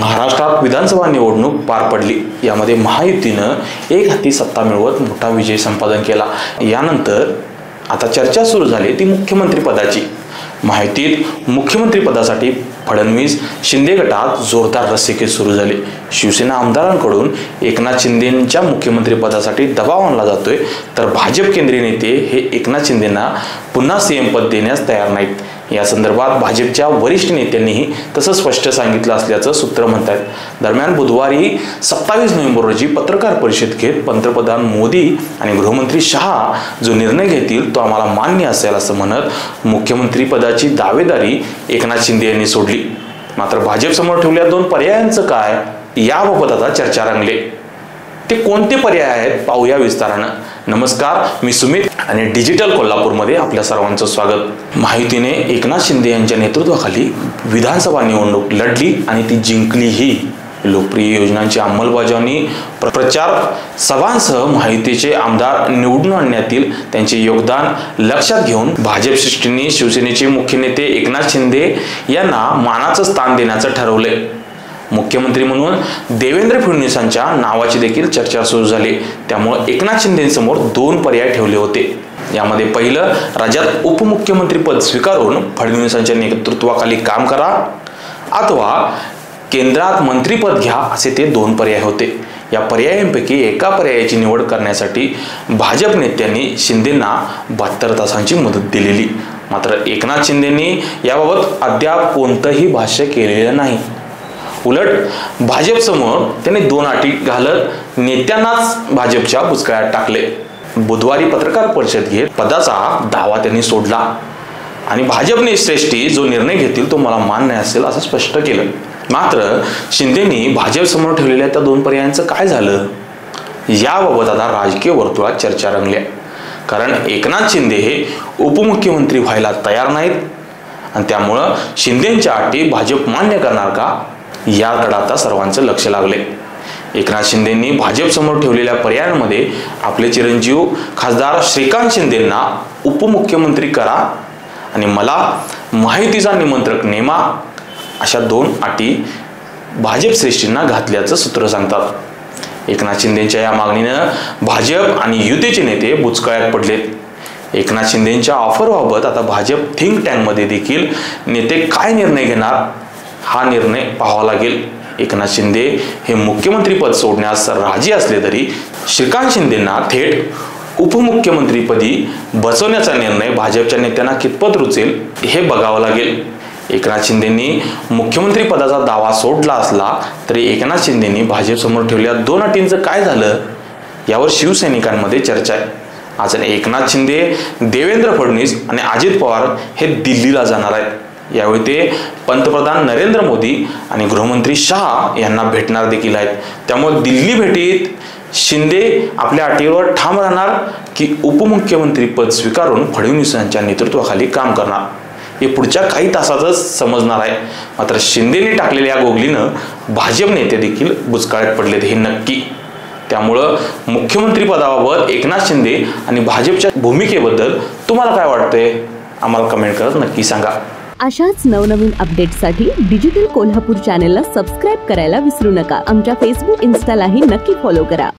महाराष्ट्रात विधानसभा निवडणूक पार पडली। यामध्ये महायुतीनं एक हाती सत्ता मिळवत मोठा विजय संपादन केला। यानंतर आता चर्चा सुरू झाली ती मुख्यमंत्री पदाची। महायुतीत मुख्यमंत्री पदासाठी फडणवीस शिंदे गटात जोरदार रस्सीखेच सुरू झाली। शिवसेना आमदारांकडून एकनाथ शिंदेंच्या मुख्यमंत्री पदासाठी दबाव आणला जातोय, तर भाजप केंद्रीय नेते हे एकनाथ शिंदेंना पुन्हा सीएम पद देण्यास तयार नाहीत। या संदर्भात भाजपच्या वरिष्ठ नेत्यांनीही तसं स्पष्ट सांगितलं असल्याचं सूत्र म्हणतात। दरम्यान बुधवारी 27 नोव्हेंबर रोजी पत्रकार परिषद घेत पंतप्रधान मोदी आणि गृहमंत्री शहा जो निर्णय घेतील तो आम्हाला मान्य असेल असं म्हणत मुख्यमंत्री पदाची दावेदारी एकनाथ शिंदे यांनी सोडली। मात्र भाजप समोर ठेवलेल्या दोन पर्यायांचं काय, याबाबत आता चर्चा रंगली। ते कोणते पर्याय आहेत पाहूया विस्तारानं। नमस्कार, मी सुमित आणि डिजिटल कोल्हापूरमध्ये आपल्या सर्वांचं स्वागत। महायुतीने एकनाथ शिंदे यांच्या नेतृत्वाखाली विधानसभा निवडणूक लढली आणि ती जिंकलीही। लोकप्रिय योजनांची अंमलबजावणी, प्रचार सभांसह महायुतीचे आमदार निवडून आणण्यातील त्यांचे योगदान लक्षात घेऊन भाजप श्रेष्ठींनी शिवसेनेचे मुख्य नेते एकनाथ शिंदे यांना मानाचं स्थान देण्याचं ठरवले। मुख्यमंत्री म्हणून देवेंद्र फडणवीसांच्या नावाची देखील चर्चा सुरू झाली। त्यामुळे एकनाथ शिंदेंसमोर दोन पर्याय ठेवले होते। यामध्ये पहिलं, राज्यात उपमुख्यमंत्री पद स्वीकारून फडणवीसांच्या नेतृत्वाखाली काम करा, अथवा केंद्रात मंत्रीपद घ्या, असे ते दोन पर्याय होते। या पर्यायांपैकी एका पर्यायाची निवड करण्यासाठी भाजप नेत्यांनी शिंदेंना 72 तासांची मुदत दिलेली। मात्र एकनाथ शिंदेंनी याबाबत अद्याप कोणतंही भाष्य केलेलं नाही। उलट भाजप समोर त्यांनी दोन अटी घालत नेत्यांनाच भाजपच्या बुचकळ्यात टाकले। बुधवारी पत्रकार परिषद घेत पदाचा दावा त्यांनी सोडला आणि भाजपने श्रेष्ठी जो निर्णय घेतील तो मला मान्य असेल असं स्पष्ट केलं। मात्र शिंदेंनी भाजप समोर ठेवलेल्या त्या दोन पर्यायांचं काय झालं, याबाबत आता राजकीय वर्तुळात चर्चा रंगल्या। कारण एकनाथ शिंदे हे उपमुख्यमंत्री व्हायला तयार नाहीत आणि त्यामुळं शिंदेंच्या अटी भाजप मान्य करणार का, याकडे आता सर्वांचं लक्ष लागले। एकनाथ शिंदेंनी भाजप समोर ठेवलेल्या पर्यायांमध्ये आपले चिरंजीव खासदार श्रीकांत शिंदेंना उपमुख्यमंत्री करा आणि मला महायुतीचा निमंत्रक नेमा, अशा दोन अटी भाजप श्रेष्ठींना घातल्याचं सूत्र सांगतात। एकनाथ शिंदेंच्या या मागणीनं भाजप आणि युतीचे नेते बुचकळ्यात पडलेत। एकनाथ शिंदेंच्या ऑफरबाबत आता भाजप थिंक टँकमध्ये देखील नेते काय निर्णय घेणार, हा निर्णय पाहावा लागेल। एकनाथ शिंदे हे मुख्यमंत्री पद सोडण्यास राजी असले तरी श्रीकांत शिंदेंना थेट उपमुख्यमंत्रीपदी बसवण्याचा निर्णय भाजपच्या नेत्यांना कितपत रुचेल हे बघावं लागेल। एकनाथ शिंदेंनी मुख्यमंत्री पदाचा दावा सोडला असला तरी एकनाथ शिंदेंनी भाजप समोर ठेवलेल्या दोन अटींचं काय झालं, यावर शिवसैनिकांमध्ये चर्चा आहे। आज एकनाथ शिंदे, देवेंद्र फडणवीस आणि अजित पवार हे दिल्लीला जाणार आहेत। यावेळी ते पंतप्रधान नरेंद्र मोदी आणि गृहमंत्री शहा यांना भेटणार देखील आहेत। त्यामुळे दिल्ली भेटीत शिंदे आपल्या अटीवर ठाम राहणार की उपमुख्यमंत्री पद स्वीकारून फडणवीसांच्या नेतृत्वाखाली काम करणार, हे पुढच्या काही तासातच समजणार आहे। मात्र शिंदेंनी टाकलेल्या गोगलीनं भाजप नेते देखील बुचकळ्यात पडलेत हे नक्की। त्यामुळं मुख्यमंत्री पदाबाबत एकनाथ शिंदे आणि भाजपच्या भूमिकेबद्दल तुम्हाला काय वाटतंय, आम्हाला कमेंट करत नक्की सांगा। अशाच नवनवीन अपडेट्ससाठी डिजिटल कोल्हापूर चॅनेलला सबस्क्राईब करायला विसरू नका। आमच्या फेसबुक, इन्स्टालाही नक्की फॉलो करा।